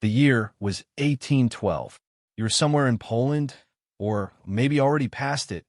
The year was 1812. You were somewhere in Poland, or maybe already past it.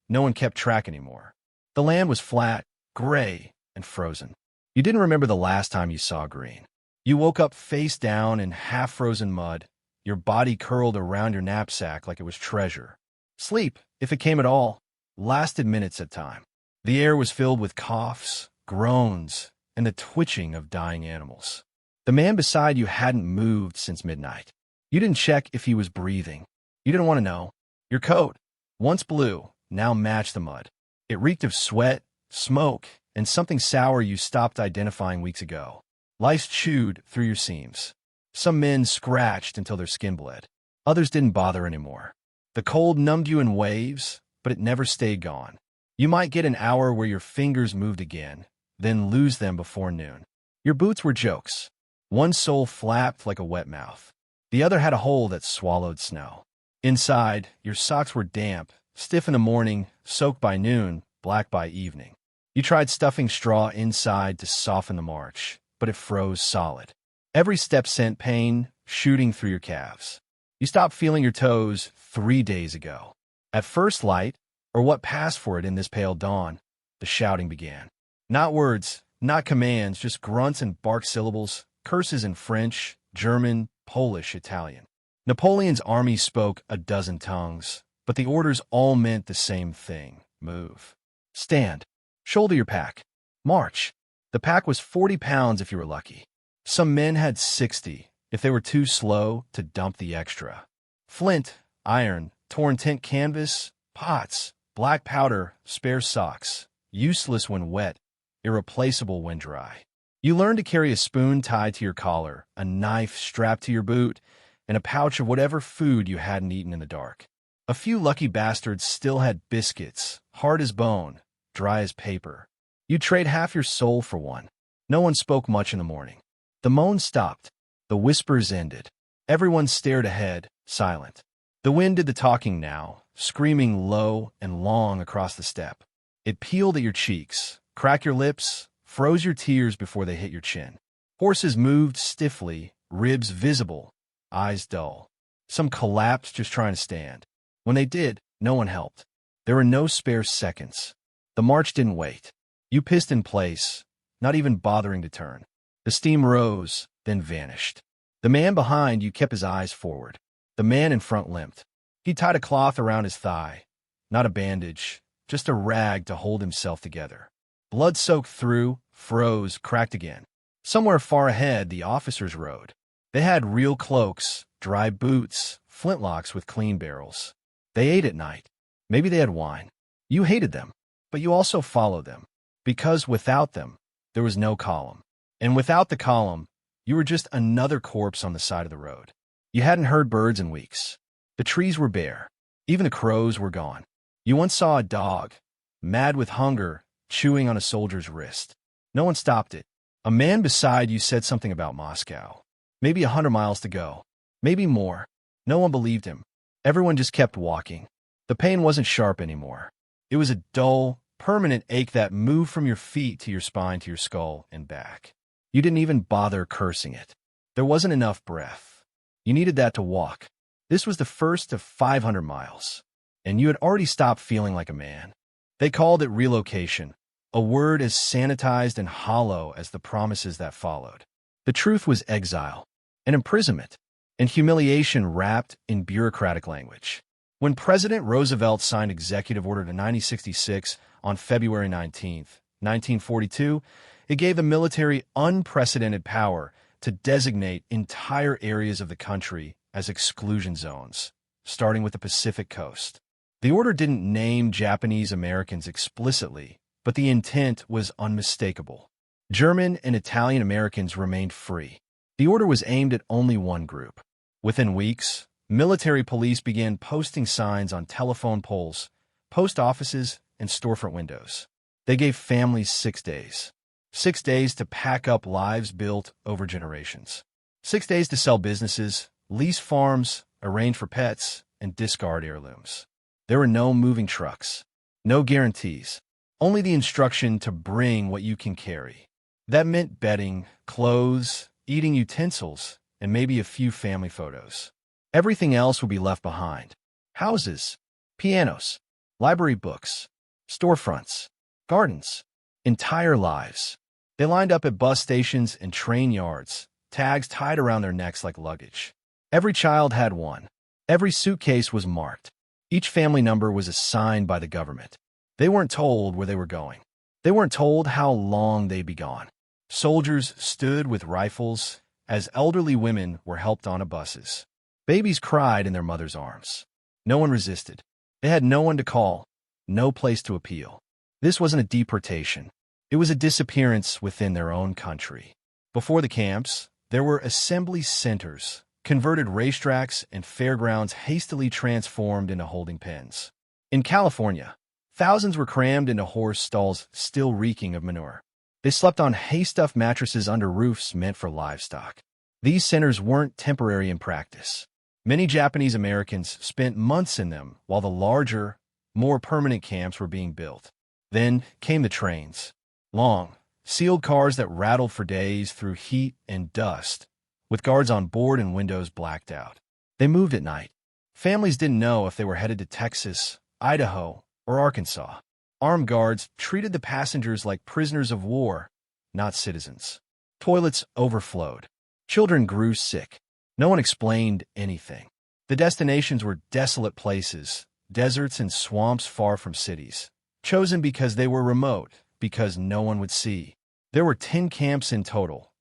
No one kept track anymore. The land was flat, gray, and frozen. You didn't remember the last time you saw green. You woke up face down in half-frozen mud, your body curled around your knapsack like it was treasure. Sleep, if it came at all, lasted minutes at a time. The air was filled with coughs, groans, and the twitching of dying animals. The man beside you hadn't moved since midnight. You didn't check if he was breathing. You didn't want to know. Your coat, once blue, now matched the mud. It reeked of sweat, smoke, and something sour you stopped identifying weeks ago. Lice chewed through your seams. Some men scratched until their skin bled. Others didn't bother anymore. The cold numbed you in waves, but it never stayed gone. You might get an hour where your fingers moved again, then lose them before noon. Your boots were jokes. One sole flapped like a wet mouth. The other had a hole that swallowed snow. Inside, your socks were damp, stiff in the morning, soaked by noon, black by evening. You tried stuffing straw inside to soften the march, but it froze solid. Every step sent pain shooting through your calves. You stopped feeling your toes 3 days ago. At first light, or what passed for it in this pale dawn, the shouting began. Not words, not commands, just grunts and bark syllables, curses in French, German, Polish, Italian. Napoleon's army spoke a dozen tongues, but the orders all meant the same thing. Move. Stand. Shoulder your pack. March. The pack was 40 pounds if you were lucky. Some men had 60, if they were too slow to dump the extra. Flint, iron, torn tent canvas, pots, black powder, spare socks, useless when wet, irreplaceable when dry. You learned to carry a spoon tied to your collar, a knife strapped to your boot, and a pouch of whatever food you hadn't eaten in the dark. A few lucky bastards still had biscuits, hard as bone, dry as paper. You'd trade half your soul for one. No one spoke much in the morning. The moans stopped. The whispers ended. Everyone stared ahead, silent. The wind did the talking now, screaming low and long across the steppe. It peeled at your cheeks, cracked your lips, froze your tears before they hit your chin. Horses moved stiffly, ribs visible, eyes dull. Some collapsed just trying to stand. When they did, no one helped. There were no spare seconds. The march didn't wait. You pissed in place, not even bothering to turn. The steam rose, then vanished. The man behind you kept his eyes forward. The man in front limped. He tied a cloth around his thigh. Not a bandage, just a rag to hold himself together. Blood soaked through, froze, cracked again. Somewhere far ahead, the officers rode. They had real cloaks, dry boots, flintlocks with clean barrels. They ate at night. Maybe they had wine. You hated them, but you also followed them. Because without them, there was no column. And without the column, you were just another corpse on the side of the road. You hadn't heard birds in weeks. The trees were bare. Even the crows were gone. You once saw a dog, mad with hunger, chewing on a soldier's wrist. No one stopped it. A man beside you said something about Moscow. Maybe 100 miles to go. Maybe more. No one believed him. Everyone just kept walking. The pain wasn't sharp anymore. It was a dull, permanent ache that moved from your feet to your spine to your skull and back. You didn't even bother cursing it. There wasn't enough breath. You needed that to walk. This was the first of 500 miles, and you had already stopped feeling like a man. They called it relocation, a word as sanitized and hollow as the promises that followed. The truth was exile, and imprisonment, and humiliation wrapped in bureaucratic language. When President Roosevelt signed Executive Order 9066 on February 19, 1942, it gave the military unprecedented power to designate entire areas of the country as exclusion zones, starting with the Pacific coast. The order didn't name Japanese Americans explicitly, but the intent was unmistakable. German and Italian Americans remained free. The order was aimed at only one group. Within weeks, military police began posting signs on telephone poles, post offices, and storefront windows. They gave families 6 days. 6 days to pack up lives built over generations. 6 days to sell businesses, lease farms, arrange for pets, and discard heirlooms. There were no moving trucks, no guarantees, only the instruction to bring what you can carry. That meant bedding, clothes, eating utensils, and maybe a few family photos. Everything else would be left behind. Houses, pianos, library books, storefronts, gardens, entire lives. They lined up at bus stations and train yards, tags tied around their necks like luggage. Every child had one. Every suitcase was marked. Each family number was assigned by the government. They weren't told where they were going. They weren't told how long they'd be gone. Soldiers stood with rifles as elderly women were helped onto buses. Babies cried in their mother's arms. No one resisted. They had no one to call, no place to appeal. This wasn't a deportation. It was a disappearance within their own country. Before the camps, there were assembly centers, converted racetracks, and fairgrounds hastily transformed into holding pens. In California, thousands were crammed into horse stalls still reeking of manure. They slept on hay-stuffed mattresses under roofs meant for livestock. These centers weren't temporary in practice. Many Japanese Americans spent months in them while the larger, more permanent camps were being built. Then came the trains. Long, sealed cars that rattled for days through heat and dust, with guards on board and windows blacked out. They moved at night. Families didn't know if they were headed to Texas, Idaho, or Arkansas. Armed guards treated the passengers like prisoners of war, not citizens. Toilets overflowed. Children grew sick. No one explained anything. The destinations were desolate places, deserts and swamps far from cities, chosen because they were remote, because no one would see. There were 10 camps in total: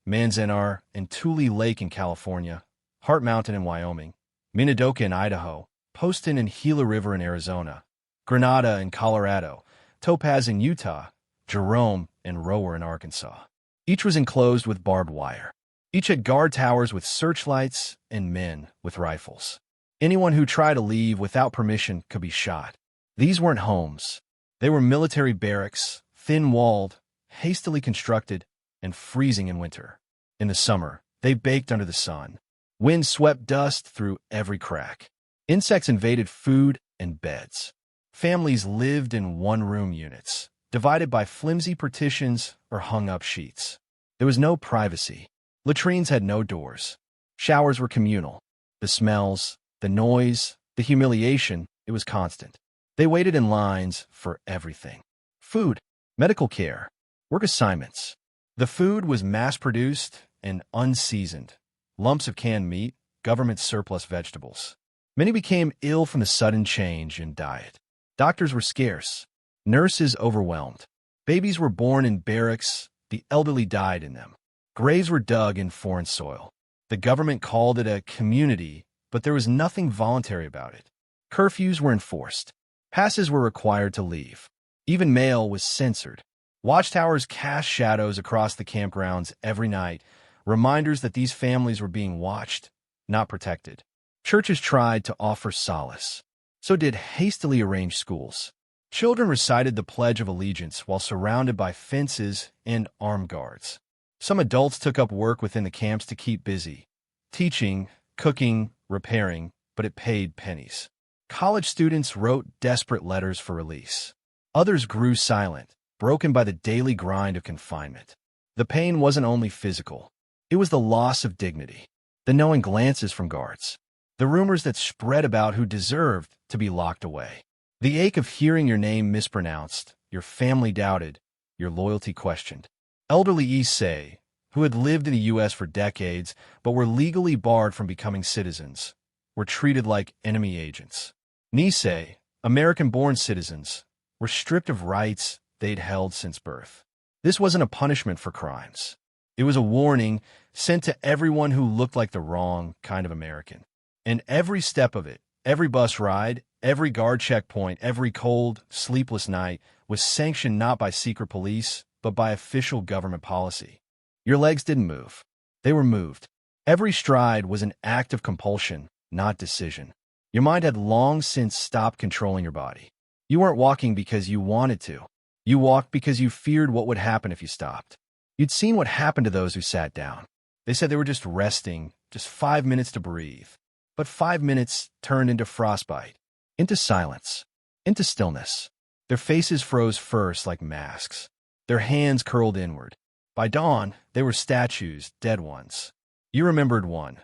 Manzanar and Tule Lake in California, Heart Mountain in Wyoming, Minidoka in Idaho, Poston and Gila River in Arizona, Granada in Colorado, Topaz in Utah, Jerome and Rower in Arkansas. Each was enclosed with barbed wire. Each had guard towers with searchlights and men with rifles. Anyone who tried to leave without permission could be shot. These weren't homes. They were military barracks, thin-walled, hastily constructed, and freezing in winter. In the summer, they baked under the sun. Wind swept dust through every crack. Insects invaded food and beds. Families lived in one-room units, divided by flimsy partitions or hung-up sheets. There was no privacy. Latrines had no doors. Showers were communal. The smells, the noise, the humiliation, it was constant. They waited in lines for everything. Food, medical care, work assignments. The food was mass-produced and unseasoned. Lumps of canned meat, government surplus vegetables. Many became ill from the sudden change in diet. Doctors were scarce. Nurses overwhelmed. Babies were born in barracks. The elderly died in them. Graves were dug in foreign soil. The government called it a community, but there was nothing voluntary about it. Curfews were enforced. Passes were required to leave. Even mail was censored. Watchtowers cast shadows across the campgrounds every night, reminders that these families were being watched, not protected. Churches tried to offer solace. So did hastily arranged schools. Children recited the Pledge of Allegiance while surrounded by fences and armed guards. Some adults took up work within the camps to keep busy, teaching, cooking, repairing, but it paid pennies. College students wrote desperate letters for release. Others grew silent, broken by the daily grind of confinement. The pain wasn't only physical. It was the loss of dignity, the knowing glances from guards, the rumors that spread about who deserved to be locked away, the ache of hearing your name mispronounced, your family doubted, your loyalty questioned. Elderly Issei, who had lived in the U.S. for decades but were legally barred from becoming citizens, were treated like enemy agents. Nisei, American-born citizens, were stripped of rights they'd held since birth. This wasn't a punishment for crimes. It was a warning sent to everyone who looked like the wrong kind of American. And every step of it, every bus ride, every guard checkpoint, every cold, sleepless night was sanctioned not by secret police, but by official government policy. Your legs didn't move. They were moved. Every stride was an act of compulsion, not decision. Your mind had long since stopped controlling your body. You weren't walking because you wanted to. You walked because you feared what would happen if you stopped. You'd seen what happened to those who sat down. They said they were just resting, just 5 minutes to breathe. But 5 minutes turned into frostbite, into silence, into stillness. Their faces froze first like masks. Their hands curled inward. By dawn, they were statues, dead ones. You remembered one,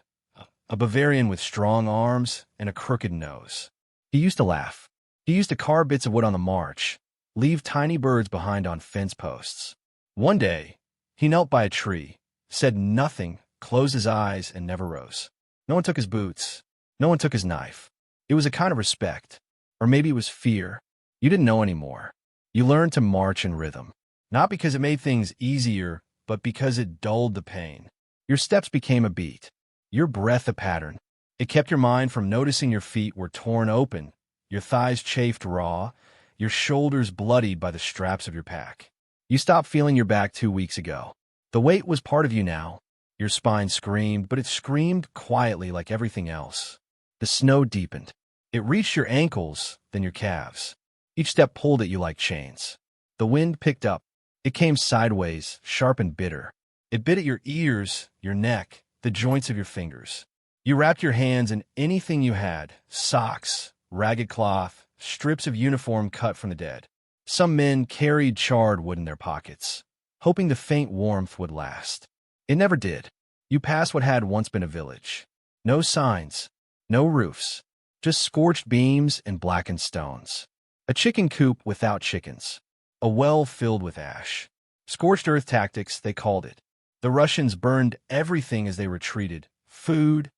a Bavarian with strong arms and a crooked nose. He used to laugh. He used to carve bits of wood on the march, leave tiny birds behind on fence posts. One day, he knelt by a tree, said nothing, closed his eyes, and never rose. No one took his boots. No one took his knife. It was a kind of respect. Or maybe it was fear. You didn't know anymore. You learned to march in rhythm. Not because it made things easier, but because it dulled the pain. Your steps became a beat. Your breath a pattern. It kept your mind from noticing your feet were torn open, your thighs chafed raw, your shoulders bloodied by the straps of your pack. You stopped feeling your back 2 weeks ago. The weight was part of you now. Your spine screamed, but it screamed quietly like everything else. The snow deepened. It reached your ankles, then your calves. Each step pulled at you like chains. The wind picked up. It came sideways, sharp and bitter. It bit at your ears, your neck, the joints of your fingers. You wrapped your hands in anything you had, socks, ragged cloth, strips of uniform cut from the dead. Some men carried charred wood in their pockets, hoping the faint warmth would last. It never did. You passed what had once been a village. No signs, no roofs, just scorched beams and blackened stones. A chicken coop without chickens. A well filled with ash. Scorched earth tactics, they called it. The Russians burned everything as they retreated. Food,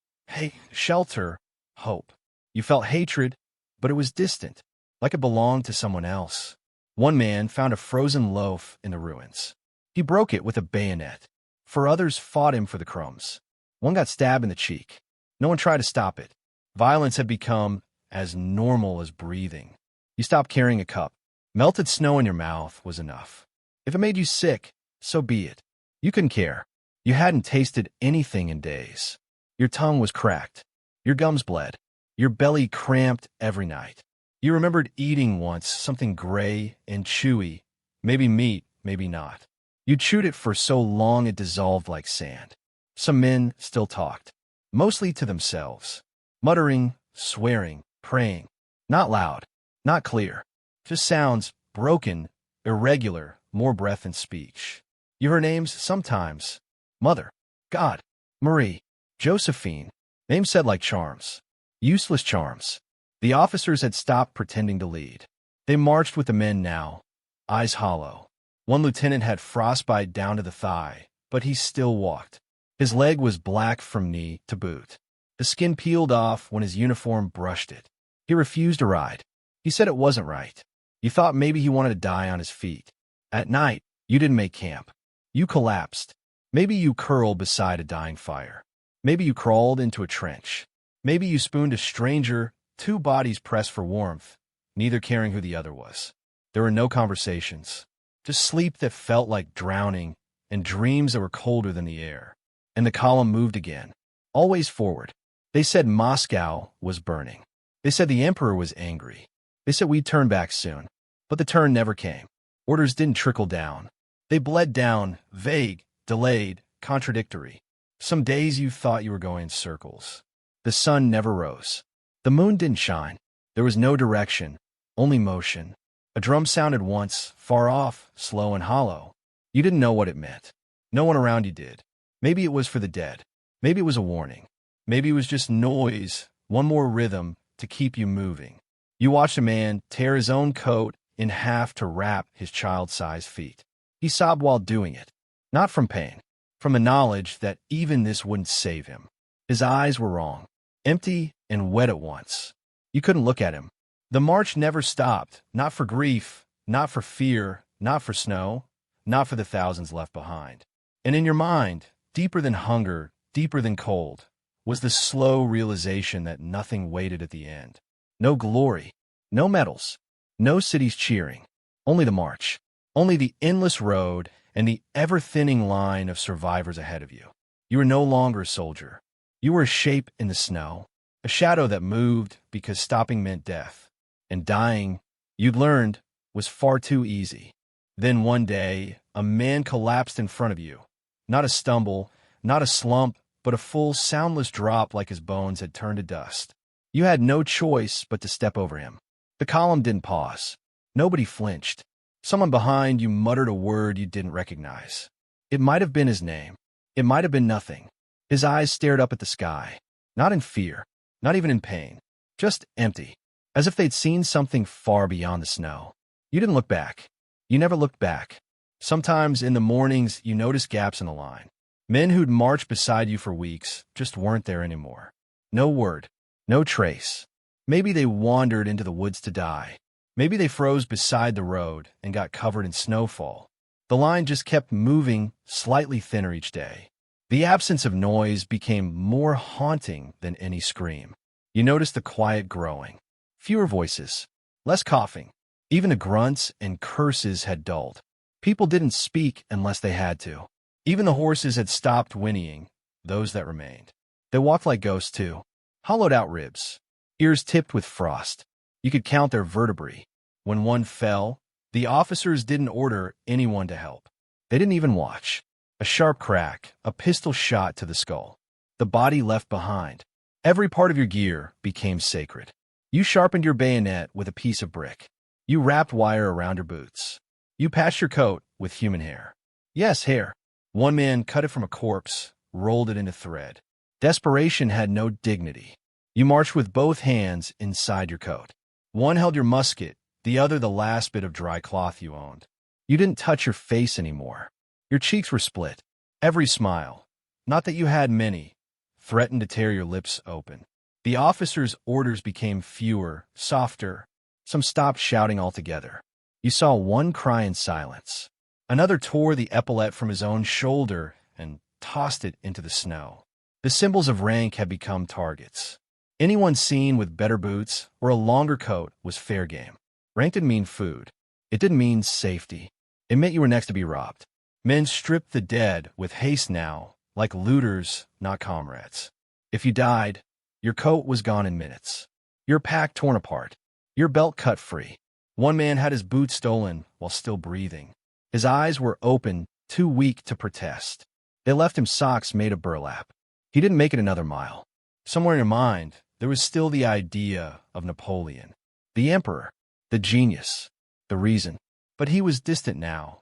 shelter, hope. You felt hatred, but it was distant, like it belonged to someone else. One man found a frozen loaf in the ruins. He broke it with a bayonet. 4 others fought him for the crumbs. One got stabbed in the cheek. No one tried to stop it. Violence had become as normal as breathing. You stopped carrying a cup. Melted snow in your mouth was enough. If it made you sick, so be it. You couldn't care. You hadn't tasted anything in days. Your tongue was cracked. Your gums bled. Your belly cramped every night. You remembered eating once something gray and chewy, maybe meat, maybe not. You chewed it for so long it dissolved like sand. Some men still talked, mostly to themselves, muttering, swearing, praying. Not loud, not clear, just sounds broken, irregular, more breath than speech. You heard names sometimes. Mother, God, Marie, Josephine, names said like charms. Useless charms. The officers had stopped pretending to lead. They marched with the men now, eyes hollow. One lieutenant had frostbite down to the thigh, but he still walked. His leg was black from knee to boot. The skin peeled off when his uniform brushed it. He refused to ride. He said it wasn't right. You thought maybe he wanted to die on his feet. At night, you didn't make camp. You collapsed. Maybe you curled beside a dying fire. Maybe you crawled into a trench. Maybe you spooned a stranger, 2 bodies pressed for warmth, neither caring who the other was. There were no conversations, just sleep that felt like drowning and dreams that were colder than the air. And the column moved again, always forward. They said Moscow was burning. They said the emperor was angry. They said we'd turn back soon. But the turn never came. Orders didn't trickle down. They bled down, vague, delayed, contradictory. Some days you thought you were going in circles. The sun never rose. The moon didn't shine. There was no direction, only motion. A drum sounded once, far off, slow and hollow. You didn't know what it meant. No one around you did. Maybe it was for the dead. Maybe it was a warning. Maybe it was just noise, one more rhythm to keep you moving. You watched a man tear his own coat in half to wrap his child-sized feet. He sobbed while doing it, not from pain, from the knowledge that even this wouldn't save him. His eyes were wrong, empty and wet at once. You couldn't look at him. The march never stopped, not for grief, not for fear, not for snow, not for the thousands left behind. And in your mind, deeper than hunger, deeper than cold, was the slow realization that nothing waited at the end. No glory, no medals, no cities cheering, only the march, only the endless road and the ever-thinning line of survivors ahead of you. You were no longer a soldier. You were a shape in the snow, a shadow that moved because stopping meant death. And dying, you'd learned, was far too easy. Then one day, a man collapsed in front of you. Not a stumble, not a slump, but a full, soundless drop like his bones had turned to dust. You had no choice but to step over him. The column didn't pause. Nobody flinched. Someone behind you muttered a word you didn't recognize. It might have been his name. It might have been nothing. His eyes stared up at the sky, not in fear, not even in pain, just empty, as if they'd seen something far beyond the snow. You didn't look back. You never looked back. Sometimes in the mornings, you noticed gaps in the line. Men who'd marched beside you for weeks just weren't there anymore. No word, no trace. Maybe they wandered into the woods to die. Maybe they froze beside the road and got covered in snowfall. The line just kept moving, slightly thinner each day. The absence of noise became more haunting than any scream. You noticed the quiet growing. Fewer voices, less coughing. Even the grunts and curses had dulled. People didn't speak unless they had to. Even the horses had stopped whinnying, those that remained. They walked like ghosts too, hollowed-out ribs, ears tipped with frost. You could count their vertebrae. When one fell, the officers didn't order anyone to help. They didn't even watch. A sharp crack, a pistol shot to the skull. The body left behind. Every part of your gear became sacred. You sharpened your bayonet with a piece of brick. You wrapped wire around your boots. You patched your coat with human hair. Yes, hair. One man cut it from a corpse, rolled it into thread. Desperation had no dignity. You marched with both hands inside your coat. One held your musket, the other the last bit of dry cloth you owned. You didn't touch your face anymore. Your cheeks were split. Every smile, not that you had many, threatened to tear your lips open. The officers' orders became fewer, softer. Some stopped shouting altogether. You saw one cry in silence. Another tore the epaulet from his own shoulder and tossed it into the snow. The symbols of rank had become targets. Anyone seen with better boots or a longer coat was fair game. Rank didn't mean food. It didn't mean safety. It meant you were next to be robbed. Men stripped the dead with haste now, like looters, not comrades. If you died, your coat was gone in minutes. Your pack torn apart. Your belt cut free. One man had his boots stolen while still breathing. His eyes were open, too weak to protest. They left him socks made of burlap. He didn't make it another mile. Somewhere in your mind, there was still the idea of Napoleon, the emperor, the genius, the reason. But he was distant now.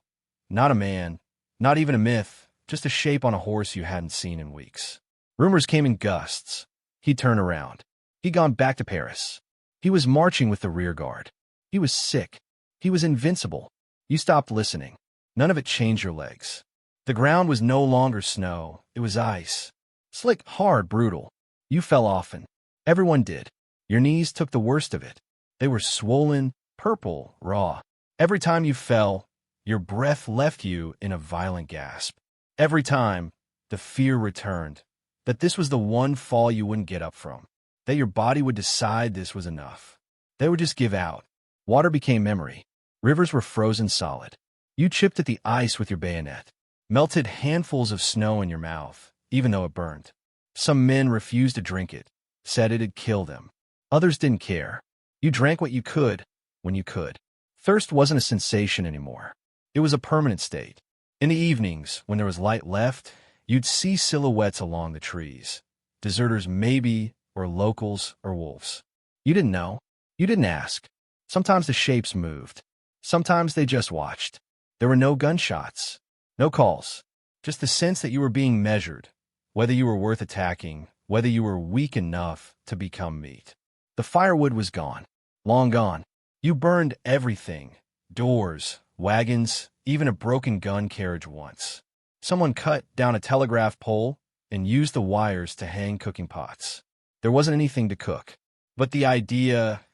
Not a man, not even a myth, just a shape on a horse you hadn't seen in weeks. Rumors came in gusts. He'd turned around. He'd gone back to Paris. He was marching with the rear guard. He was sick. He was invincible. You stopped listening. None of it changed your legs. The ground was no longer snow. It was ice. Slick, hard, brutal. You fell often. Everyone did. Your knees took the worst of it. They were swollen, purple, raw. Every time you fell, your breath left you in a violent gasp. Every time, the fear returned, that this was the one fall you wouldn't get up from, that your body would decide this was enough. They would just give out. Water became memory. Rivers were frozen solid. You chipped at the ice with your bayonet, melted handfuls of snow in your mouth, even though it burned. Some men refused to drink it, said it'd kill them. Others didn't care. You drank what you could, when you could. Thirst wasn't a sensation anymore. It was a permanent state. In the evenings, when there was light left, you'd see silhouettes along the trees. Deserters maybe, or locals, or wolves. You didn't know. You didn't ask. Sometimes the shapes moved. Sometimes they just watched. There were no gunshots, no calls, just the sense that you were being measured, whether you were worth attacking, whether you were weak enough to become meat. The firewood was gone, long gone. You burned everything, doors, wagons, even a broken gun carriage once. Someone cut down a telegraph pole and used the wires to hang cooking pots. There wasn't anything to cook, but the idea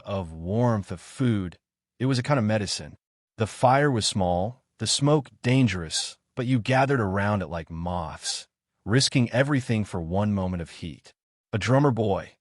of warmth of food, it was a kind of medicine. The fire was small, the smoke dangerous, but you gathered around it like moths, risking everything for one moment of heat. A drummer boy,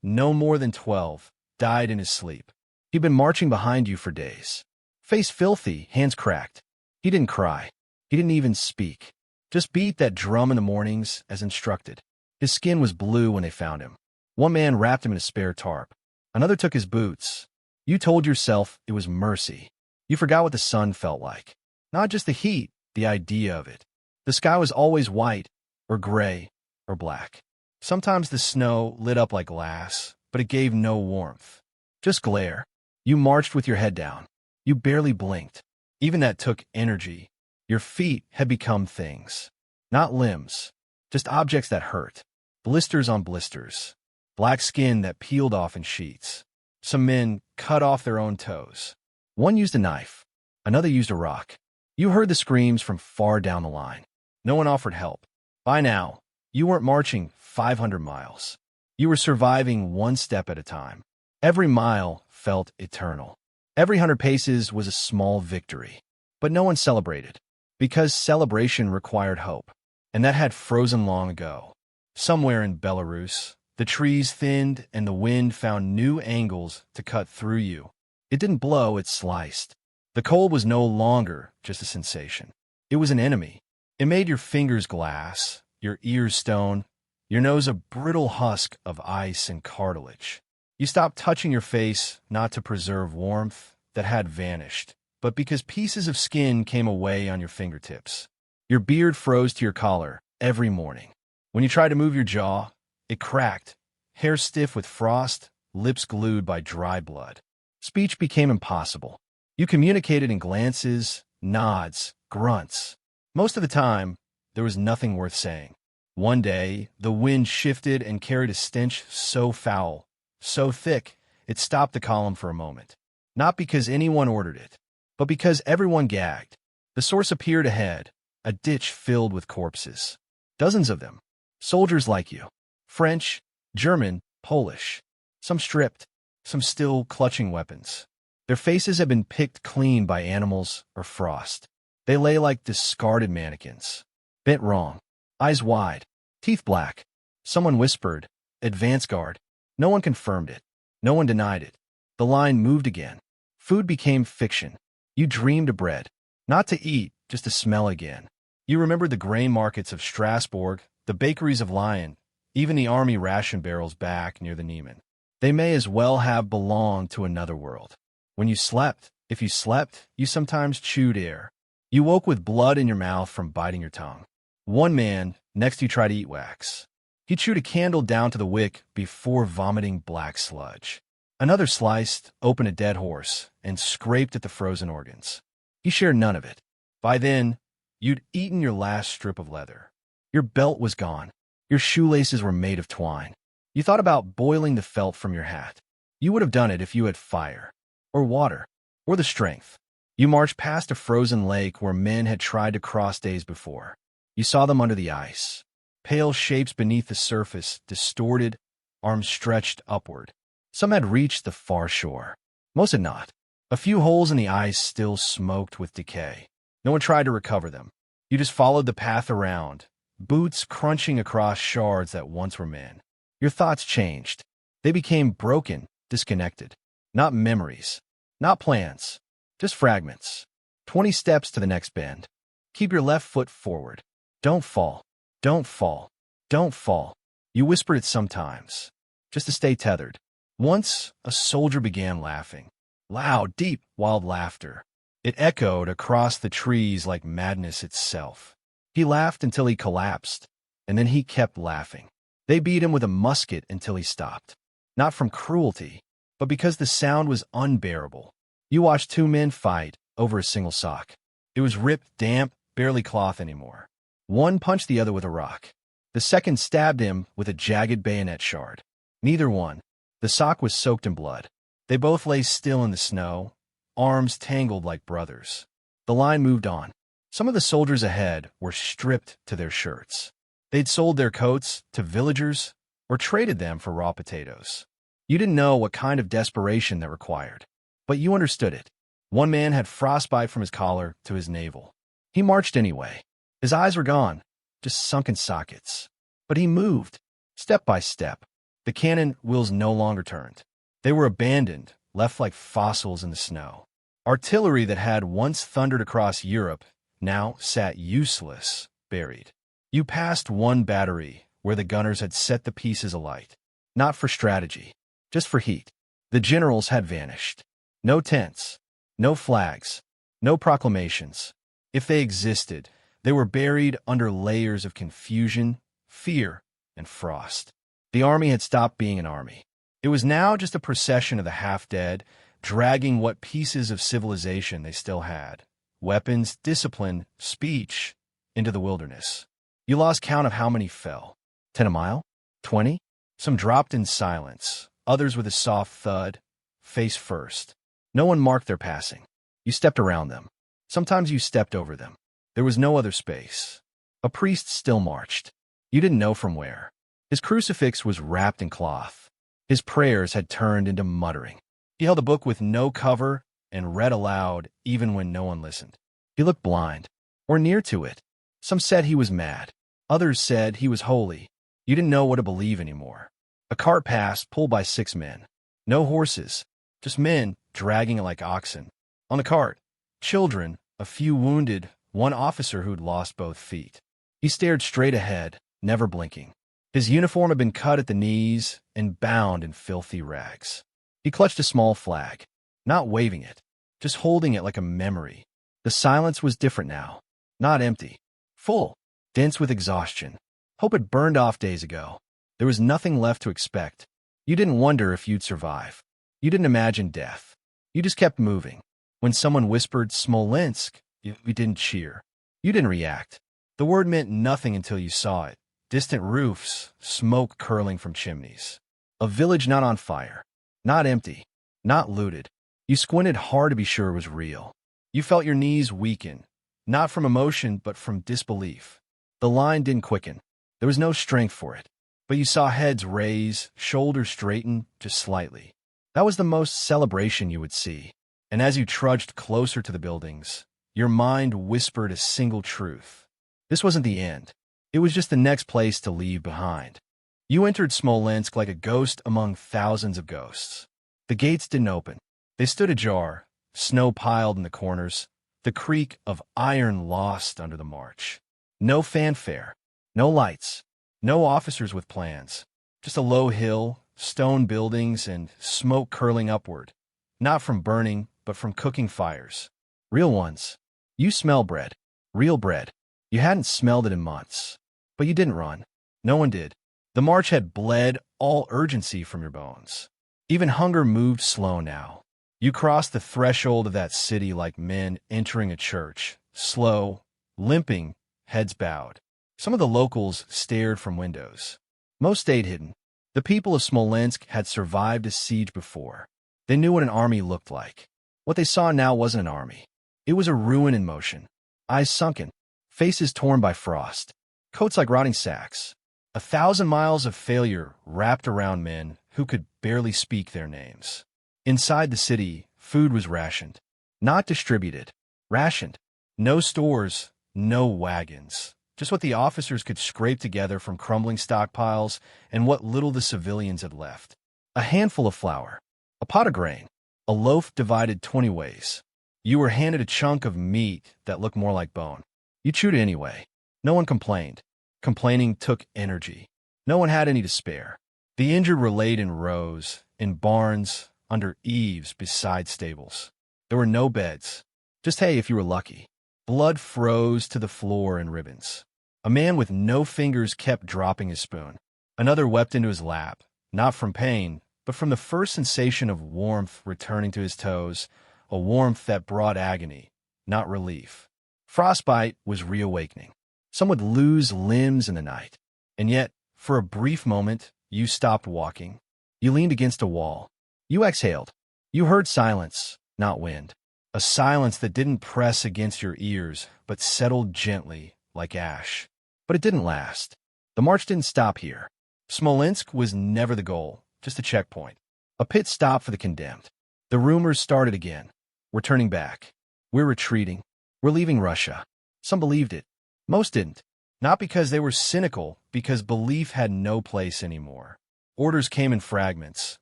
no more than 12, died in his sleep. He'd been marching behind you for days. Face filthy, hands cracked. He didn't cry. He didn't even speak. Just beat that drum in the mornings as instructed. His skin was blue when they found him. One man wrapped him in a spare tarp. Another took his boots. You told yourself it was mercy. You forgot what the sun felt like. Not just the heat, the idea of it. The sky was always white, or gray, or black. Sometimes the snow lit up like glass, but it gave no warmth. Just glare. You marched with your head down. You barely blinked. Even that took energy. Your feet had become things. Not limbs. Just objects that hurt. Blisters on blisters. Black skin that peeled off in sheets. Some men cut off their own toes. One used a knife. Another used a rock. You heard the screams from far down the line. No one offered help. By now, you weren't marching 500 miles. You were surviving one step at a time. Every mile felt eternal. Every 100 paces was a small victory. But no one celebrated, because celebration required hope. And that had frozen long ago. Somewhere in Belarus, the trees thinned and the wind found new angles to cut through you. It didn't blow, it sliced. The cold was no longer just a sensation. It was an enemy. It made your fingers glass, your ears stone, your nose a brittle husk of ice and cartilage. You stopped touching your face not to preserve warmth that had vanished, but because pieces of skin came away on your fingertips. Your beard froze to your collar every morning. When you tried to move your jaw, it cracked, hair stiff with frost, lips glued by dry blood. Speech became impossible. You communicated in glances, nods, grunts. Most of the time, there was nothing worth saying. One day, the wind shifted and carried a stench so foul, so thick, it stopped the column for a moment. Not because anyone ordered it, but because everyone gagged. The source appeared ahead, a ditch filled with corpses. Dozens of them. Soldiers like you. French, German, Polish. Some stripped, some still clutching weapons. Their faces had been picked clean by animals or frost. They lay like discarded mannequins. Bent wrong. Eyes wide. Teeth black. Someone whispered, "Advance guard." No one confirmed it. No one denied it. The line moved again. Food became fiction. You dreamed of bread. Not to eat, just to smell again. You remembered the grain markets of Strasbourg, the bakeries of Lyon, even the army ration barrels back near the Niemen. They may as well have belonged to another world. When you slept, if you slept, you sometimes chewed air. You woke with blood in your mouth from biting your tongue. One man next to you tried to eat wax. He chewed a candle down to the wick before vomiting black sludge. Another sliced open a dead horse and scraped at the frozen organs. He shared none of it. By then, you'd eaten your last strip of leather. Your belt was gone. Your shoelaces were made of twine. You thought about boiling the felt from your hat. You would have done it if you had fire, or water, or the strength. You marched past a frozen lake where men had tried to cross days before. You saw them under the ice. Pale shapes beneath the surface, distorted, arms stretched upward. Some had reached the far shore. Most had not. A few holes in the ice still smoked with decay. No one tried to recover them. You just followed the path around, boots crunching across shards that once were men. Your thoughts changed. They became broken, disconnected. Not memories. Not plans. Just fragments. 20 steps to the next bend. Keep your left foot forward. Don't fall. Don't fall. Don't fall. You whispered it sometimes, just to stay tethered. Once, a soldier began laughing. Loud, deep, wild laughter. It echoed across the trees like madness itself. He laughed until he collapsed, and then he kept laughing. They beat him with a musket until he stopped. Not from cruelty, but because the sound was unbearable. You watched two men fight over a single sock. It was ripped, damp, barely cloth anymore. One punched the other with a rock. The second stabbed him with a jagged bayonet shard. Neither won. The sock was soaked in blood. They both lay still in the snow, arms tangled like brothers. The line moved on. Some of the soldiers ahead were stripped to their shirts. They'd sold their coats to villagers or traded them for raw potatoes. You didn't know what kind of desperation that required, but you understood it. One man had frostbite from his collar to his navel. He marched anyway. His eyes were gone, just sunken sockets. But he moved, step by step. The cannon wheels no longer turned. They were abandoned, left like fossils in the snow. Artillery that had once thundered across Europe now sat useless, buried. You passed one battery where the gunners had set the pieces alight. Not for strategy, just for heat. The generals had vanished. No tents, no flags, no proclamations. If they existed, they were buried under layers of confusion, fear, and frost. The army had stopped being an army. It was now just a procession of the half-dead, dragging what pieces of civilization they still had, weapons, discipline, speech, into the wilderness. You lost count of how many fell. 10 a mile? 20? Some dropped in silence, others with a soft thud, face first. No one marked their passing. You stepped around them. Sometimes you stepped over them. There was no other space. A priest still marched. You didn't know from where. His crucifix was wrapped in cloth. His prayers had turned into muttering. He held a book with no cover and read aloud even when no one listened. He looked blind, or near to it. Some said he was mad. Others said he was holy. You didn't know what to believe anymore. A cart passed, pulled by 6 men. No horses, just men dragging it like oxen. On the cart, children, a few wounded, one officer who'd lost both feet. He stared straight ahead, never blinking. His uniform had been cut at the knees and bound in filthy rags. He clutched a small flag, not waving it, just holding it like a memory. The silence was different now, not empty, full, dense with exhaustion. Hope had burned off days ago. There was nothing left to expect. You didn't wonder if you'd survive. You didn't imagine death. You just kept moving. When someone whispered Smolensk, you didn't cheer. You didn't react. The word meant nothing until you saw it. Distant roofs, smoke curling from chimneys. A village not on fire, not empty, not looted. You squinted hard to be sure it was real. You felt your knees weaken, not from emotion but from disbelief. The line didn't quicken. There was no strength for it. But you saw heads raise, shoulders straighten, just slightly. That was the most celebration you would see. And as you trudged closer to the buildings, your mind whispered a single truth. This wasn't the end. It was just the next place to leave behind. You entered Smolensk like a ghost among thousands of ghosts. The gates didn't open. They stood ajar, snow piled in the corners, the creak of iron lost under the march. No fanfare, no lights, no officers with plans, just a low hill, stone buildings, and smoke curling upward, not from burning, but from cooking fires. Real ones. You smell bread. Real bread. You hadn't smelled it in months. But you didn't run. No one did. The march had bled all urgency from your bones. Even hunger moved slow now. You crossed the threshold of that city like men entering a church, slow, limping, heads bowed. Some of the locals stared from windows. Most stayed hidden. The people of Smolensk had survived a siege before. They knew what an army looked like. What they saw now wasn't an army. It was a ruin in motion. Eyes sunken, faces torn by frost, coats like rotting sacks. 1,000 miles of failure wrapped around men who could barely speak their names. Inside the city, food was rationed. Not distributed. Rationed. No stores, no wagons. Just what the officers could scrape together from crumbling stockpiles and what little the civilians had left. A handful of flour, a pot of grain, a loaf divided 20 ways. You were handed a chunk of meat that looked more like bone. You chewed it anyway. No one complained. Complaining took energy. No one had any to spare. The injured were laid in rows, in barns, under eaves, beside stables. There were no beds. Just hay if you were lucky. Blood froze to the floor in ribbons. A man with no fingers kept dropping his spoon. Another wept into his lap, not from pain, but from the first sensation of warmth returning to his toes, a warmth that brought agony, not relief. Frostbite was reawakening. Some would lose limbs in the night. And yet, for a brief moment, you stopped walking. You leaned against a wall. You exhaled. You heard silence, not wind. A silence that didn't press against your ears, but settled gently, like ash. But it didn't last. The march didn't stop here. Smolensk was never the goal, just a checkpoint. A pit stop for the condemned. The rumors started again. We're turning back. We're retreating. We're leaving Russia. Some believed it. Most didn't. Not because they were cynical, because belief had no place anymore. Orders came in fragments.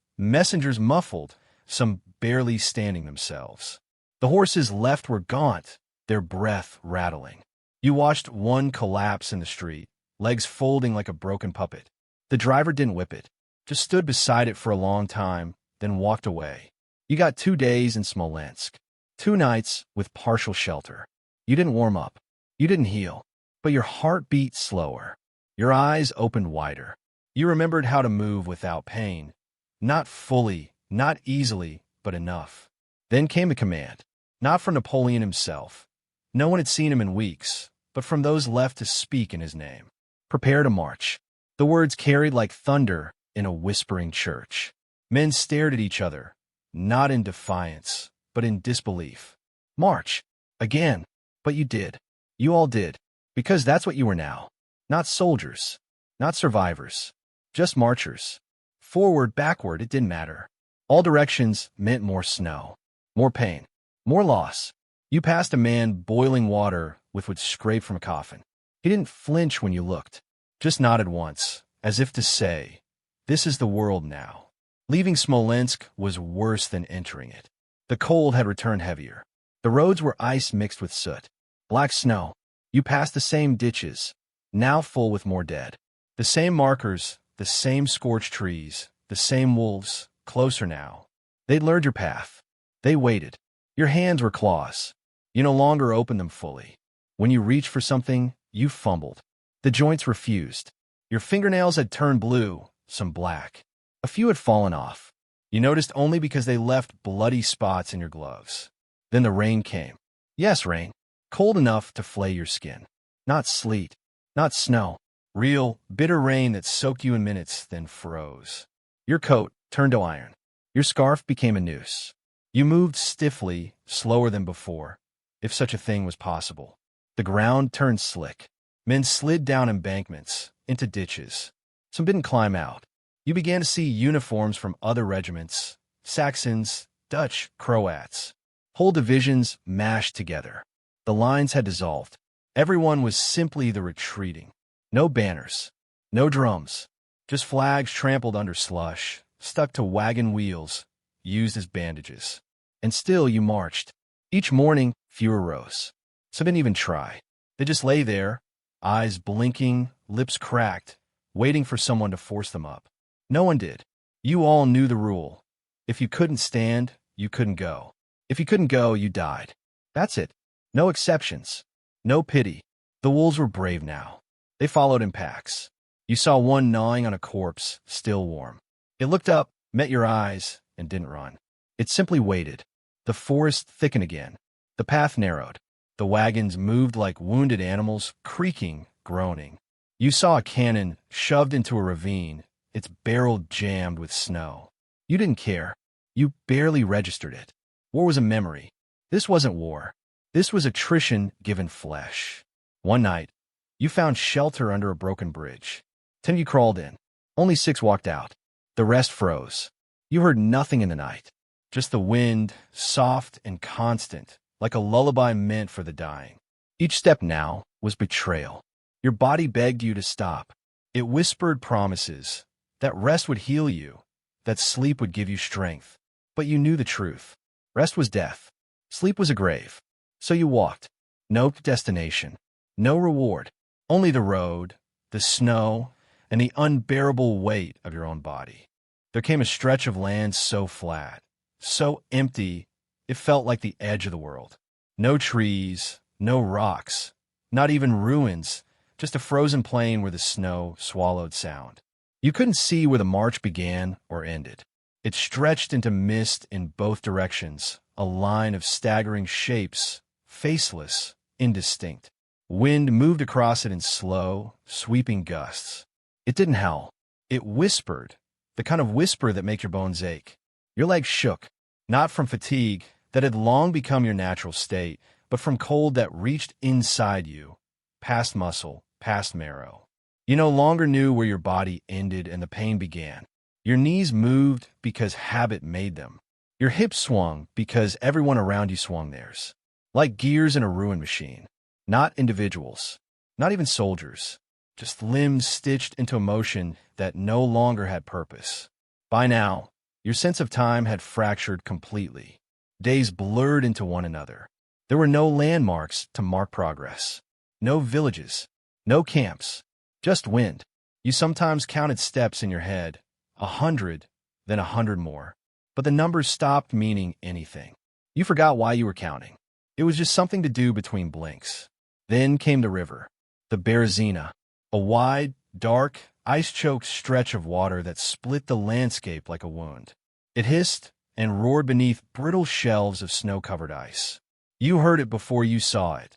Messengers muffled, some barely standing themselves. The horses left were gaunt, their breath rattling. You watched one collapse in the street, legs folding like a broken puppet. The driver didn't whip it, just stood beside it for a long time, then walked away. You got 2 days in Smolensk, 2 nights with partial shelter. You didn't warm up. You didn't heal. But your heart beat slower. Your eyes opened wider. You remembered how to move without pain. Not fully, not easily, but enough. Then came a command. Not from Napoleon himself. No one had seen him in weeks, but from those left to speak in his name. Prepare to march. The words carried like thunder in a whispering church. Men stared at each other, not in defiance, but in disbelief. March. Again. But you did. You all did. Because that's what you were now. Not soldiers. Not survivors. Just marchers. Forward, backward, it didn't matter. All directions meant more snow. More pain. More loss. You passed a man boiling water with what scraped from a coffin. He didn't flinch when you looked. Just nodded once, as if to say, "This is the world now." Leaving Smolensk was worse than entering it. The cold had returned heavier. The roads were ice mixed with soot. Black snow. You passed the same ditches, now full with more dead. The same markers, the same scorched trees, the same wolves, closer now. They'd learned your path. They waited. Your hands were claws. You no longer opened them fully. When you reached for something, you fumbled. The joints refused. Your fingernails had turned blue, some black. A few had fallen off. You noticed only because they left bloody spots in your gloves. Then the rain came. Yes, rain. Cold enough to flay your skin. Not sleet. Not snow. Real, bitter rain that soaked you in minutes, then froze. Your coat turned to iron. Your scarf became a noose. You moved stiffly, slower than before, if such a thing was possible. The ground turned slick. Men slid down embankments, into ditches. Some didn't climb out. You began to see uniforms from other regiments, Saxons, Dutch, Croats. Whole divisions mashed together. The lines had dissolved. Everyone was simply the retreating. No banners. No drums. Just flags trampled under slush, stuck to wagon wheels, used as bandages. And still you marched. Each morning, fewer rose. Some didn't even try. They just lay there, eyes blinking, lips cracked, waiting for someone to force them up. No one did. You all knew the rule. If you couldn't stand, you couldn't go. If you couldn't go, you died. That's it. No exceptions. No pity. The wolves were brave now. They followed in packs. You saw one gnawing on a corpse, still warm. It looked up, met your eyes, and didn't run. It simply waited. The forest thickened again. The path narrowed. The wagons moved like wounded animals, creaking, groaning. You saw a cannon shoved into a ravine, its barrel jammed with snow. You didn't care. You barely registered it. War was a memory. This wasn't war. This was attrition given flesh. One night, you found shelter under a broken bridge. 10 you crawled in. Only 6 walked out. The rest froze. You heard nothing in the night. Just the wind, soft and constant, like a lullaby meant for the dying. Each step now was betrayal. Your body begged you to stop. It whispered promises, that rest would heal you, that sleep would give you strength. But you knew the truth. Rest was death. Sleep was a grave. So you walked. No destination. No reward. Only the road, the snow, and the unbearable weight of your own body. There came a stretch of land so flat, so empty, it felt like the edge of the world. No trees, no rocks, not even ruins, just a frozen plain where the snow swallowed sound. You couldn't see where the march began or ended. It stretched into mist in both directions, a line of staggering shapes, faceless, indistinct. Wind moved across it in slow, sweeping gusts. It didn't howl. It whispered, the kind of whisper that makes your bones ache. Your legs shook, not from fatigue that had long become your natural state, but from cold that reached inside you, past muscle, past marrow. You no longer knew where your body ended and the pain began. Your knees moved because habit made them. Your hips swung because everyone around you swung theirs. Like gears in a ruined machine. Not individuals. Not even soldiers. Just limbs stitched into a motion that no longer had purpose. By now, your sense of time had fractured completely. Days blurred into one another. There were no landmarks to mark progress. No villages. No camps. Just wind. You sometimes counted steps in your head. 100, then 100 more. But the numbers stopped meaning anything. You forgot why you were counting. It was just something to do between blinks. Then came the river. The Berezina. A wide, dark, ice-choked stretch of water that split the landscape like a wound. It hissed and roared beneath brittle shelves of snow-covered ice. You heard it before you saw it.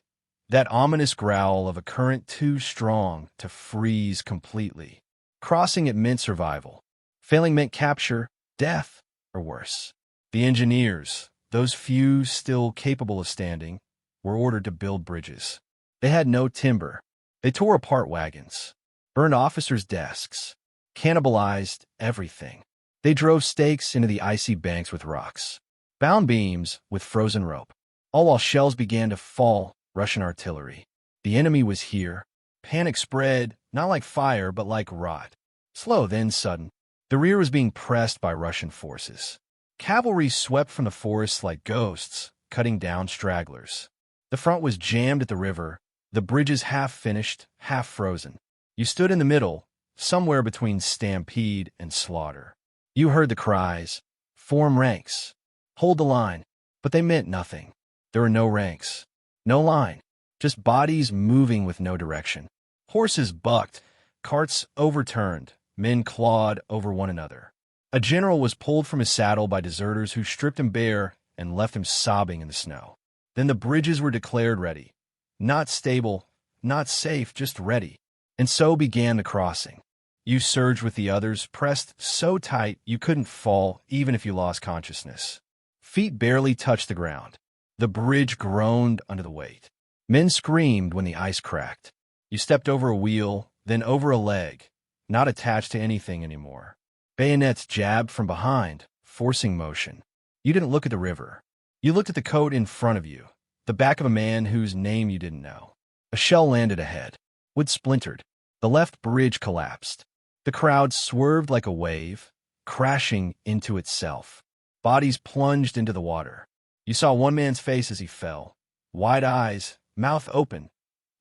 That ominous growl of a current too strong to freeze completely. Crossing it meant survival. Failing meant capture, death, or worse. The engineers, those few still capable of standing, were ordered to build bridges. They had no timber. They tore apart wagons, burned officers' desks, cannibalized everything. They drove stakes into the icy banks with rocks, bound beams with frozen rope, all while shells began to fall. Russian artillery. The enemy was here. Panic spread, not like fire, but like rot. Slow, then sudden. The rear was being pressed by Russian forces. Cavalry swept from the forests like ghosts, cutting down stragglers. The front was jammed at the river, the bridges half finished, half frozen. You stood in the middle, somewhere between stampede and slaughter. You heard the cries, "Form ranks. Hold the line." But they meant nothing. There were no ranks. No line, just bodies moving with no direction. Horses bucked, carts overturned, men clawed over one another. A general was pulled from his saddle by deserters who stripped him bare and left him sobbing in the snow. Then the bridges were declared ready. Not stable, not safe, just ready. And so began the crossing. You surged with the others, pressed so tight you couldn't fall even if you lost consciousness. Feet barely touched the ground. The bridge groaned under the weight. Men screamed when the ice cracked. You stepped over a wheel, then over a leg, not attached to anything anymore. Bayonets jabbed from behind, forcing motion. You didn't look at the river. You looked at the coat in front of you, the back of a man whose name you didn't know. A shell landed ahead. Wood splintered. The left bridge collapsed. The crowd swerved like a wave, crashing into itself. Bodies plunged into the water. You saw one man's face as he fell. Wide eyes, mouth open.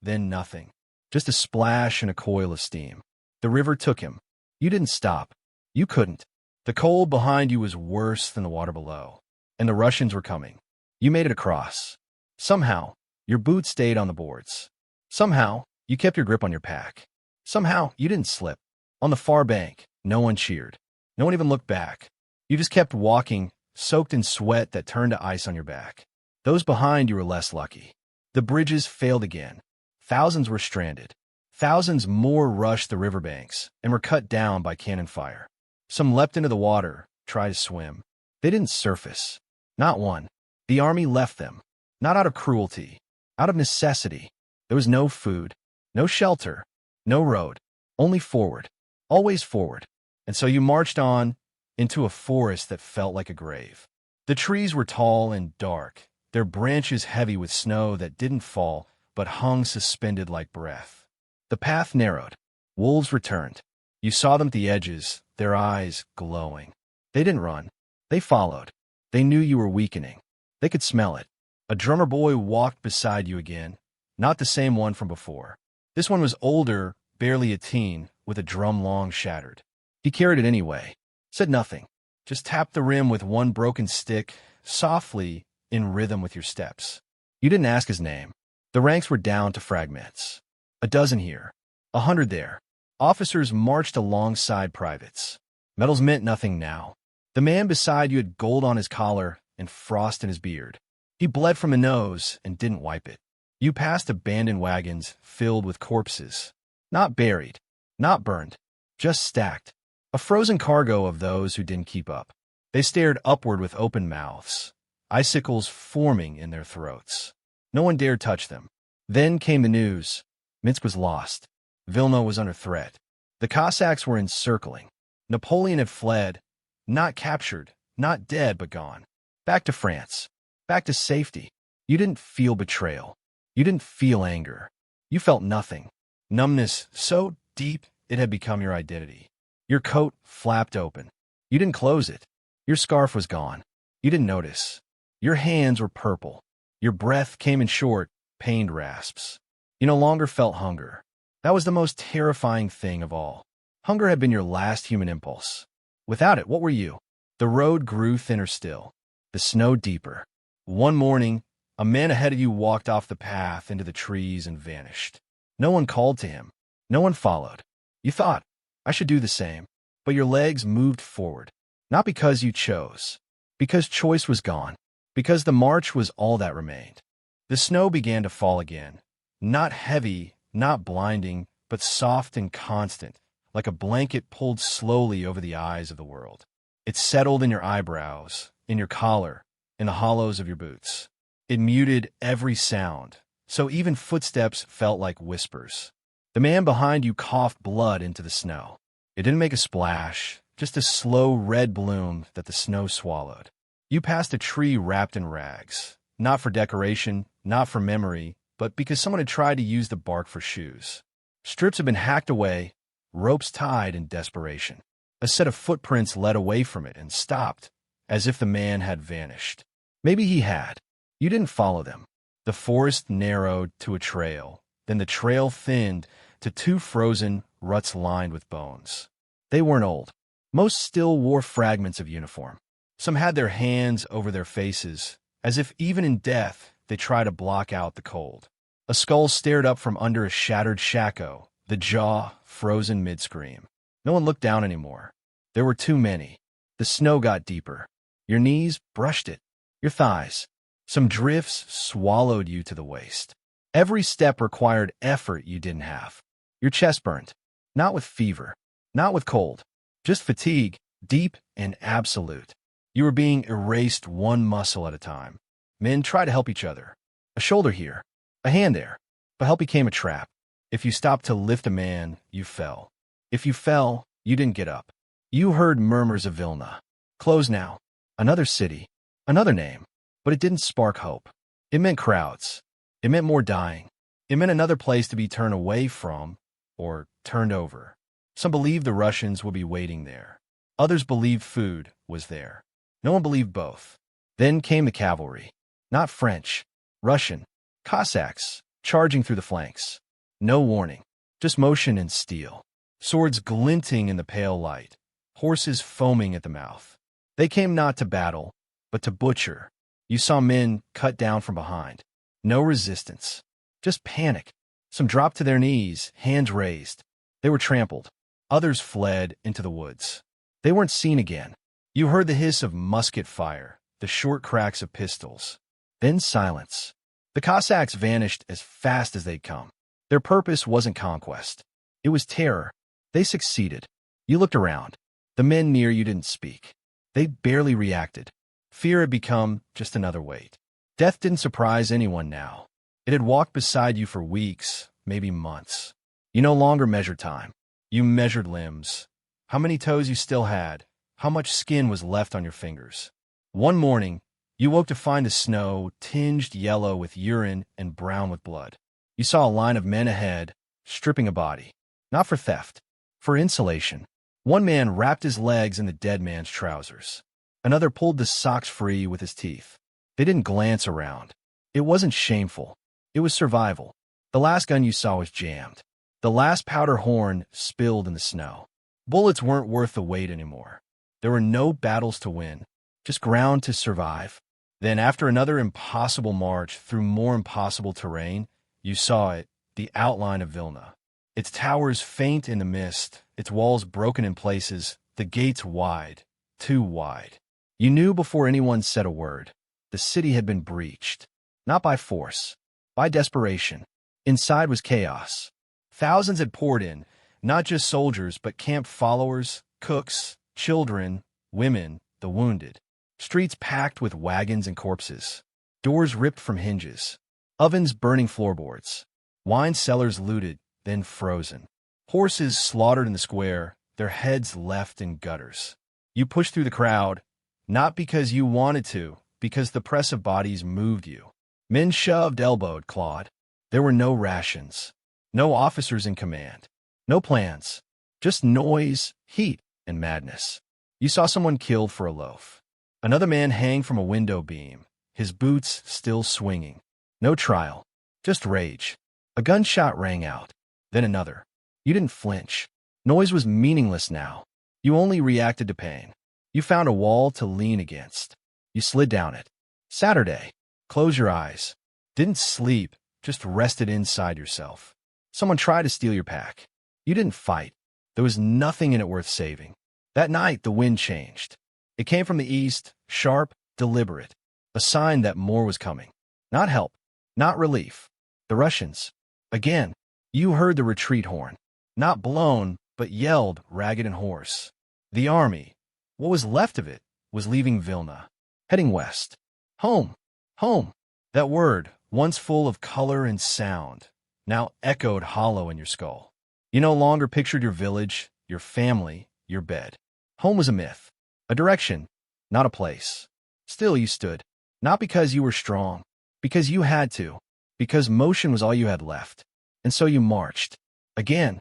Then nothing. Just a splash and a coil of steam. The river took him. You didn't stop. You couldn't. The cold behind you was worse than the water below. And the Russians were coming. You made it across. Somehow, your boots stayed on the boards. Somehow, you kept your grip on your pack. Somehow, you didn't slip. On the far bank, no one cheered. No one even looked back. You just kept walking, soaked in sweat that turned to ice on your back. Those behind you were less lucky. The bridges failed again. Thousands were stranded. Thousands more rushed the riverbanks and were cut down by cannon fire. Some leapt into the water, tried to swim. They didn't surface. Not one. The army left them. Not out of cruelty. Out of necessity. There was no food, no shelter, no road. Only forward. Always forward. And so you marched on, into a forest that felt like a grave. The trees were tall and dark, their branches heavy with snow that didn't fall but hung suspended like breath. The path narrowed. Wolves returned. You saw them at the edges, their eyes glowing. They didn't run. They followed. They knew you were weakening. They could smell it. A drummer boy walked beside you again, not the same one from before. This one was older, barely a teen, with a drum long shattered. He carried it anyway. Said nothing, just tapped the rim with one broken stick, softly, in rhythm with your steps. You didn't ask his name. The ranks were down to fragments. 12 here, 100 there. Officers marched alongside privates. Medals meant nothing now. The man beside you had gold on his collar and frost in his beard. He bled from the nose and didn't wipe it. You passed abandoned wagons filled with corpses. Not buried, not burned, just stacked. A frozen cargo of those who didn't keep up. They stared upward with open mouths, icicles forming in their throats. No one dared touch them. Then came the news. Minsk was lost. Vilna was under threat. The Cossacks were encircling. Napoleon had fled, not captured, not dead, but gone. Back to France. Back to safety. You didn't feel betrayal. You didn't feel anger. You felt nothing. Numbness so deep it had become your identity. Your coat flapped open. You didn't close it. Your scarf was gone. You didn't notice. Your hands were purple. Your breath came in short, pained rasps. You no longer felt hunger. That was the most terrifying thing of all. Hunger had been your last human impulse. Without it, what were you? The road grew thinner still. The snow deeper. One morning, a man ahead of you walked off the path into the trees and vanished. No one called to him. No one followed. You thought, I should do the same. But your legs moved forward. Not because you chose. Because choice was gone. Because the march was all that remained. The snow began to fall again. Not heavy, not blinding, but soft and constant, like a blanket pulled slowly over the eyes of the world. It settled in your eyebrows, in your collar, in the hollows of your boots. It muted every sound, so even footsteps felt like whispers. The man behind you coughed blood into the snow. It didn't make a splash, just a slow red bloom that the snow swallowed. You passed a tree wrapped in rags, not for decoration, not for memory, but because someone had tried to use the bark for shoes. Strips had been hacked away, ropes tied in desperation. A set of footprints led away from it and stopped, as if the man had vanished. Maybe he had. You didn't follow them. The forest narrowed to a trail, then the trail thinned to two frozen ruts lined with bones. They weren't old. Most still wore fragments of uniform. Some had their hands over their faces, as if even in death they tried to block out the cold. A skull stared up from under a shattered shako, the jaw frozen mid-scream. No one looked down anymore. There were too many. The snow got deeper. Your knees brushed it. Your thighs. Some drifts swallowed you to the waist. Every step required effort you didn't have. Your chest burned. Not with fever. Not with cold. Just fatigue, deep and absolute. You were being erased one muscle at a time. Men tried to help each other. A shoulder here. A hand there. But help became a trap. If you stopped to lift a man, you fell. If you fell, you didn't get up. You heard murmurs of Vilna. Closed now. Another city. Another name. But it didn't spark hope. It meant crowds. It meant more dying. It meant another place to be turned away from, or turned over. Some believed the Russians would be waiting there. Others believed food was there. No one believed both. Then came the cavalry. Not French. Russian. Cossacks, charging through the flanks. No warning. Just motion and steel. Swords glinting in the pale light. Horses foaming at the mouth. They came not to battle, but to butcher. You saw men cut down from behind. No resistance. Just panic. Some dropped to their knees, hands raised. They were trampled. Others fled into the woods. They weren't seen again. You heard the hiss of musket fire, the short cracks of pistols. Then silence. The Cossacks vanished as fast as they'd come. Their purpose wasn't conquest. It was terror. They succeeded. You looked around. The men near you didn't speak. They barely reacted. Fear had become just another weight. Death didn't surprise anyone now. It had walked beside you for weeks, maybe months. You no longer measured time. You measured limbs. How many toes you still had. How much skin was left on your fingers. One morning, you woke to find the snow tinged yellow with urine and brown with blood. You saw a line of men ahead, stripping a body. Not for theft, for insulation. One man wrapped his legs in the dead man's trousers. Another pulled the socks free with his teeth. They didn't glance around. It wasn't shameful. It was survival. The last gun you saw was jammed. The last powder horn spilled in the snow. Bullets weren't worth the weight anymore. There were no battles to win, just ground to survive. Then, after another impossible march through more impossible terrain, you saw it, the outline of Vilna. Its towers faint in the mist, its walls broken in places, the gates wide, too wide. You knew before anyone said a word. The city had been breached. Not by force, by desperation. Inside was chaos. Thousands had poured in, not just soldiers, but camp followers, cooks, children, women, the wounded. Streets packed with wagons and corpses. Doors ripped from hinges. Ovens burning floorboards. Wine cellars looted, then frozen. Horses slaughtered in the square, their heads left in gutters. You pushed through the crowd, not because you wanted to, because the press of bodies moved you. Men shoved, elbowed, clawed. There were no rations. No officers in command. No plans. Just noise, heat, and madness. You saw someone killed for a loaf. Another man hang from a window beam, his boots still swinging. No trial. Just rage. A gunshot rang out. Then another. You didn't flinch. Noise was meaningless now. You only reacted to pain. You found a wall to lean against. You slid down it. Saturday. Close your eyes. Didn't sleep, just rested inside yourself. Someone tried to steal your pack. You didn't fight. There was nothing in it worth saving. That night, the wind changed. It came from the east, sharp, deliberate, a sign that more was coming. Not help, not relief. The Russians. Again, you heard the retreat horn. Not blown, but yelled, ragged and hoarse. The army, what was left of it, was leaving Vilna, heading west. Home, home. That word, once full of color and sound, now echoed hollow in your skull. You no longer pictured your village, your family, your bed. Home was a myth, a direction, not a place. Still you stood, not because you were strong, because you had to, because motion was all you had left. And so you marched. Again,